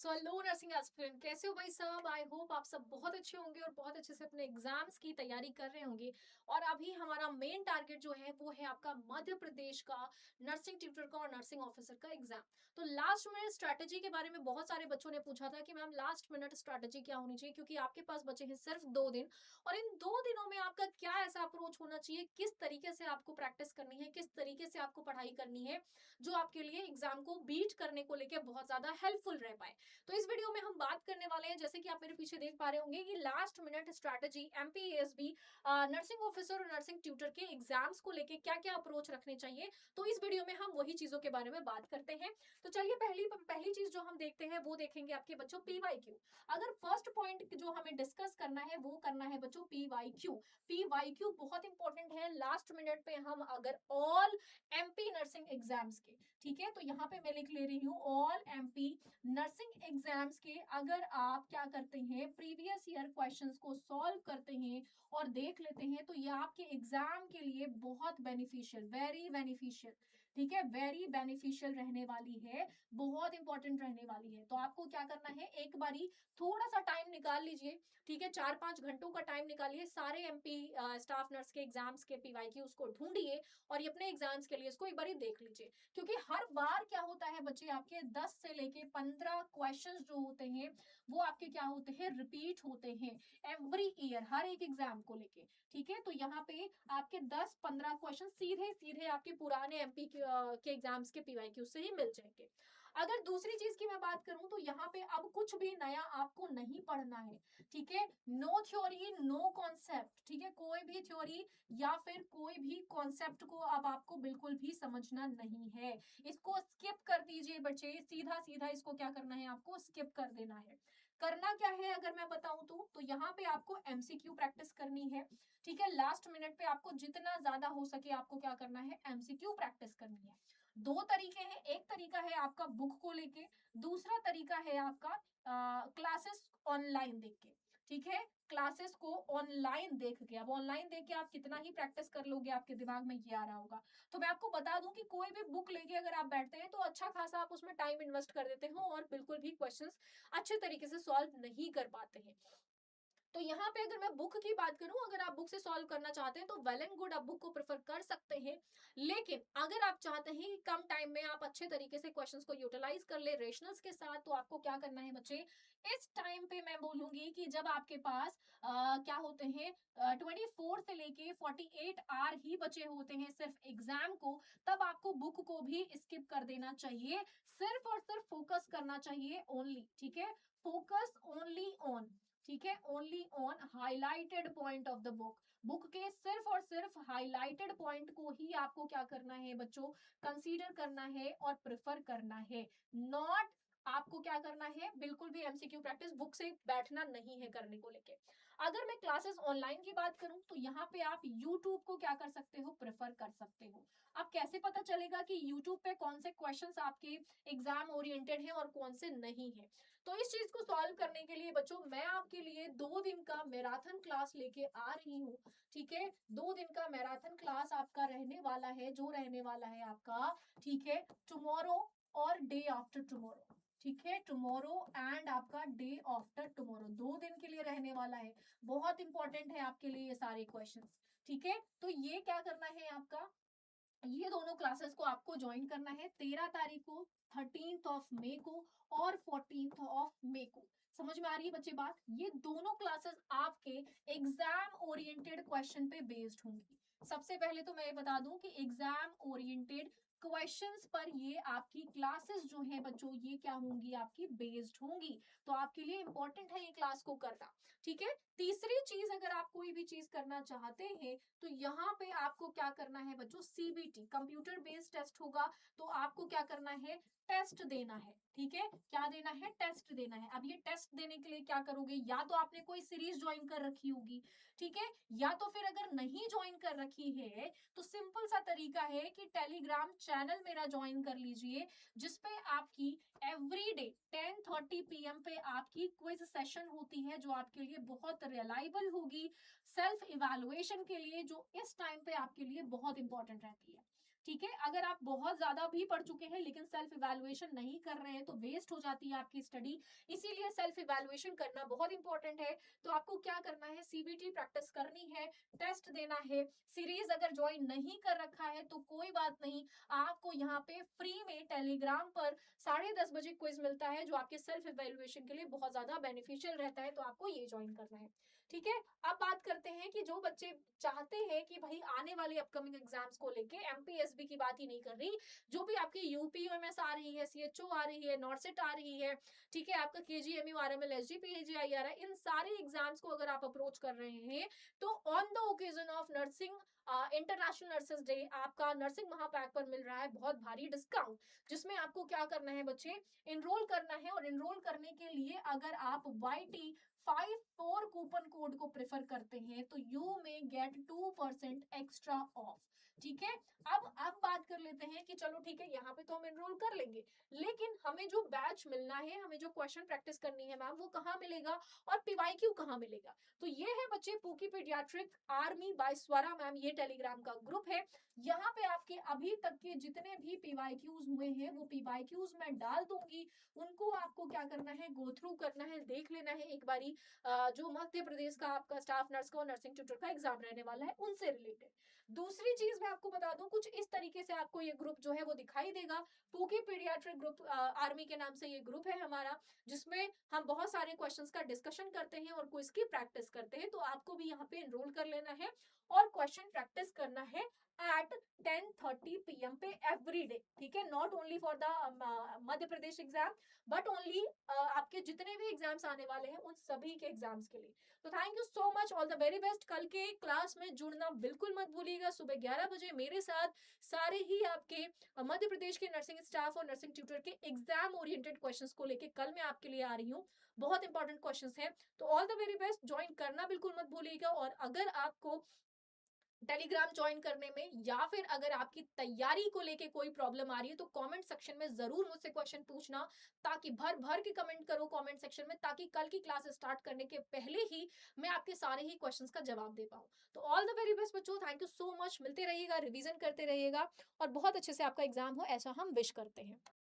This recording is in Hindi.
सो हेलो नर्सिंग एस्पिरेंट, कैसे हो भाई साहब? आई होप आप सब बहुत अच्छे होंगे और बहुत अच्छे से अपने एग्जाम्स की तैयारी कर रहे होंगे। और अभी हमारा मेन टारगेट जो है वो है आपका मध्य प्रदेश का नर्सिंग ट्यूटर का और नर्सिंग ऑफिसर का एग्जाम। तो लास्ट मिनट स्ट्रैटेजी के बारे में बहुत सारे बच्चों ने पूछा था कि मैम लास्ट मिनट स्ट्रैटेजी क्या होनी चाहिए, क्योंकि आपके पास बचे हैं सिर्फ 2 दिन। और इन 2 दिनों में आपका क्या ऐसा अप्रोच होना चाहिए, किस तरीके से आपको प्रैक्टिस करनी है, किस तरीके से आपको पढ़ाई करनी है, जो आपके लिए एग्जाम को बीट करने को लेकर बहुत ज्यादा हेल्पफुल रह पाए। तो इस वीडियो में हम बात करने वाले हैं, जैसे कि आप मेरे पीछे देख पा रहे होंगे, कि last minute strategy MPSB nursing officer और नर्सिंग ट्यूटर के एग्जाम्स को लेके क्या क्या अप्रोच रखने चाहिए। तो इस वीडियो में हम वही चीजों के बारे में बात करते हैं। तो चलिए पहली पहली चीज जो हम देखते हैं वो देखेंगे आपके बच्चों पीवाईक्यू। अगर फर्स्ट पॉइंट जो हमें डिस्कस करना है वो करना है बच्चों पीवाईक्यू। पीवाईक्यू बहुत इंपॉर्टेंट है लास्ट मिनट पे। हम अगर ऑल एमपी नर्सिंग एग्जाम्स के, ठीक है, तो यहाँ पे मैं लिख ले रही हूँ ऑल एमपी नर्सिंग एग्जाम्स के, अगर आप क्या करते हैं प्रीवियस ईयर क्वेश्चंस को सॉल्व करते हैं और देख लेते हैं, तो ये आपके एग्जाम के लिए बहुत बेनिफिशियल, वेरी बेनिफिशियल, ठीक है, वेरी बेनिफिशियल रहने वाली है, बहुत इंपॉर्टेंट रहने वाली है। तो आपको क्या करना है, एक बारी थोड़ा सा टाइम निकाल लीजिए, ठीक है, 4-5 घंटों का टाइम निकालिए, सारे एमपी स्टाफ नर्स के एग्जाम्स के पीवाईक्यू उसको ढूंढिए और ये अपने एग्जाम्स के लिए इसको एक बारी देख लीजिए। क्योंकि हर बार क्या होता है बच्चे, आपके 10 से लेके 15 क्वेश्चंस जो होते हैं वो आपके क्या होते हैं, रिपीट होते हैं एवरी ईयर, हर एक एग्जाम को लेके, ठीक है। तो यहाँ पे आपके 10-15 क्वेश्चन सीधे सीधे आपके पुराने एमपी के एग्जाम्स के पीवाईक्यू से ही मिल जाएंगे। अगर दूसरी चीज की मैं बात करूं तो यहाँ पे अब कुछ भी नया आपको नहीं पढ़ना है, ठीक है, नो थ्योरी नो कॉन्सेप्ट, ठीक है, कोई भी थ्योरी या फिर कोई भी कॉन्सेप्ट को अब आपको बिल्कुल भी समझना नहीं है, इसको स्किप कर दीजिए बच्चे, सीधा सीधा इसको क्या करना है, आपको स्किप कर देना है। करना क्या है अगर मैं बताऊं तो यहाँ पे आपको एमसीक्यू प्रैक्टिस करनी है, ठीक है, लास्ट मिनट पे आपको जितना ज्यादा हो सके आपको क्या करना है, एमसीक्यू प्रैक्टिस करनी है। दो तरीके हैं, एक तरीका है आपका बुक को लेके, दूसरा तरीका है आपका क्लासेस ऑनलाइन देख के, ठीक है, क्लासेस को ऑनलाइन देख के। अब ऑनलाइन देख के आप कितना ही प्रैक्टिस कर लोगे, आपके दिमाग में ये आ रहा होगा। तो मैं आपको बता दूं कि कोई भी बुक लेके अगर आप बैठते हैं तो अच्छा खासा आप उसमें टाइम इन्वेस्ट कर देते हो और बिल्कुल भी क्वेश्चंस अच्छे तरीके से सॉल्व नहीं कर पाते हैं। तो यहाँ पे अगर मैं बुक की बात करूं, अगर आप बुक से सॉल्व करना चाहते हैं तो वेल एंड गुड, आप बुक को प्रेफर कर सकते हैं। लेकिन अगर आप चाहते हैं कि कम टाइम में आप अच्छे तरीके से क्वेश्चंस को यूटिलाइज कर ले रेशनल्स के साथ, तो आपको क्या करना है बच्चे, इस टाइम पे मैं बोलूंगी कि जब आपके पास क्या होते हैं 24 से लेके 48 आवर ही बचे होते हैं सिर्फ एग्जाम को, तब आपको बुक को भी स्किप कर देना चाहिए, सिर्फ और सिर्फ फोकस करना चाहिए ओनली, ठीक है, फोकस ओनली ऑन, ठीक है, only on highlighted point of the book. Book के सिर्फ और सिर्फ हाईलाइटेड पॉइंट को ही आपको क्या करना है बच्चों, कंसीडर करना है और प्रेफर करना है, नॉट आपको क्या करना है, बिल्कुल भी एमसीक्यू प्रैक्टिस बुक से बैठना नहीं है करने को लेके। अगर मैं क्लासेस ऑनलाइन की बात करूं तो यहाँ पे आप यूट्यूब को क्या कर सकते हो, प्रेफर कर सकते हो। अब कैसे पता चलेगा कि यूट्यूब पे कौन से क्वेश्चंस आपके एग्जाम ओरिएंटेड हैं और कौन से नहीं है? तो इस चीज को सॉल्व करने के लिए बच्चों मैं आपके लिए 2 दिन का मैराथन क्लास लेके आ रही हूँ, ठीक है, 2 दिन का मैराथन क्लास आपका रहने वाला है, जो रहने वाला है आपका, ठीक है, टुमारो और डे आफ्टर टुमारो, ठीक है, टुमारो एंड आपका डे आफ्टर टुमारो, 2 दिन के लिए रहने वाला है। बहुत इंपॉर्टेंट है आपके लिए ये सारे क्वेश्चंस, ठीक है। तो ये क्या करना है आपका, ये दोनों क्लासेस को आपको ज्वाइन करना है 13 तारीख को, 13 मई को और 14 मई को। समझ में आ रही है बच्चे बात? ये दोनों क्लासेस आपके एग्जाम ओरिएंटेड क्वेश्चन पे बेस्ड होंगी। सबसे पहले तो मैं ये बता दूं कि एग्जाम ओरिएंटेड क्वेश्चंस पर ये आपकी क्लासेस जो है बच्चों, ये क्या होंगी, आपकी बेस्ड होंगी। तो आपके लिए इंपॉर्टेंट है ये क्लास को करना, ठीक है। तीसरी चीज, अगर आप कोई भी चीज करना चाहते हैं तो यहाँ पे आपको क्या करना है बच्चों, सीबीटी कंप्यूटर बेस्ड टेस्ट होगा, तो आपको क्या करना है, टेस्ट देना है, ठीक है, क्या देना है, टेस्ट देना है। अब ये टेस्ट देने के लिए क्या करोगे, या तो आपने कोई सीरीज ज्वाइन कर रखी होगी, ठीक है, या तो फिर अगर नहीं ज्वाइन कर रखी है तो सिंपल सा तरीका है कि टेलीग्राम चैनल मेरा ज्वाइन कर लीजिए, जिसपे आपकी एवरी डे 10:30 PM पे आपकी क्विज सेशन होती है, जो आपके लिए बहुत रिलायबल होगी सेल्फ इवैल्यूएशन के लिए, जो इस टाइम पे आपके लिए बहुत इंपॉर्टेंट रहती है। ठीक है? अगर आप बहुत ज़्यादा भी पढ़ चुके हैं लेकिन सेल्फ इवैल्यूएशन नहीं कर रहे हैं तो वेस्ट हो जाती है आपकी स्टडी। इसीलिए सेल्फ इवैल्यूएशन करना बहुत इंपॉर्टेंट है। तो आपको क्या करना है, सीबीटी प्रैक्टिस करनी है, टेस्ट देना है। सीरीज़ अगर जॉइन नहीं कर रखा है तो कोई बात नहीं, आपको यहाँ पे फ्री में टेलीग्राम पर 10:30 बजे क्विज़ मिलता है जो आपके सेल्फ इवैल्यूएशन के लिए बहुत ज़्यादा बेनिफिशियल रहता है, तो आपको ये जॉइन करना है। ठीक है? अब बात करते हैं कि जो बच्चे चाहते हैं कि भाई आने वाले अपकमिंग एग्जाम्स को लेके, एमपीएसबी की बात ही नहीं कर रही, जो भी आपकी यूपीयूएमएस आ रही है, सीएचओ आ रही है, नॉर्सेट आ रही है, ठीक है, आपका केजीएमयू आरएमएल एसजीपीएजीआई आ रहा है, इन सारे एग्जाम्स को अगर आप अप्रोच कर रहे हैं तो on the occasion of nursing international nurses day आपका नर्सिंग महापैक पर मिल रहा है बहुत भारी डिस्काउंट, जिसमें आपको क्या करना है बच्चे, इनरोल करना है। और इनरोल करने के लिए अगर आप YT 54 कूपन कोड को प्रेफर करते हैं तो यू में गेट 2% एक्स्ट्रा ऑफ। ठीक है? अब बात कर लेते हैं कि चलो ठीक है, यहाँ पे तो हम एनरोल कर लेंगे, लेकिन हमें जो बैच मिलना है, हमें जो क्वेश्चन प्रैक्टिस करनी है मैम, वो कहाँ मिलेगा और पीवाईक्यू कहाँ मिलेगा? तो ये है बच्चे पूकी पीडियाट्रिक आर्मी बाय स्वरा मैम, ये टेलीग्राम का ग्रुप है। यहाँ पे आपके अभी तक के जितने भी पीवाईक्यूज हुए हैं वो पीवाईक्यूज मैं डाल दूंगी, उनको आपको क्या करना है, गो थ्रू करना है, देख लेना है एक बारी। जो मध्य प्रदेश का आपका स्टाफ नर्स का और नर्सिंग ट्यूटर का एग्जाम रहने वाला है उनसे रिलेटेड। दूसरी चीज मैं आपको बता दूं, कुछ इस तरीके से आपको ये ग्रुप जो है वो दिखाई देगा। पूकी पीडियाट्रिक ग्रुप आर्मी के नाम से ये ग्रुप है हमारा, जिसमें हम बहुत सारे क्वेश्चंस का डिस्कशन करते हैं और क्विज की प्रैक्टिस करते हैं। तो आपको भी यहाँ पे एनरोल कर लेना है और क्वेश्चन प्रैक्टिस करना है एट 10:30 PM पे एवरी डे। ठीक है? Not only for the Madhya Pradesh exam but only आपके जितने भी एग्जाम्स आने वाले हैं उन सभी के एग्जाम्स के लिए। तो thank you so much, all the very best. कल के क्लास में जुड़ना बिल्कुल मत भूलिएगा, सुबह 11 बजे मेरे साथ सारे ही आपके मध्य प्रदेश के नर्सिंग स्टाफ और नर्सिंग ट्यूटर के एग्जाम ओरिएंटेड क्वेश्चंस को लेके कल मैं आपके लिए आ रही हूँ। बहुत इंपॉर्टेंट क्वेश्चंस हैं, तो all the very best, join करना बिल्कुल मत भूलिएगा। और अगर आपको टेलीग्राम ज्वाइन करने में या फिर अगर आपकी तैयारी को लेके कोई प्रॉब्लम आ रही है तो कमेंट सेक्शन में जरूर मुझसे क्वेश्चन पूछना, ताकि भर भर के कमेंट करो कमेंट सेक्शन में, ताकि कल की क्लास स्टार्ट करने के पहले ही मैं आपके सारे ही क्वेश्चंस का जवाब दे पाऊं। तो ऑल द वेरी बेस्ट बच्चों, थैंक यू सो मच, मिलते रहिएगा, रिवीजन करते रहिएगा और बहुत अच्छे से आपका एग्जाम हो ऐसा हम विश करते हैं।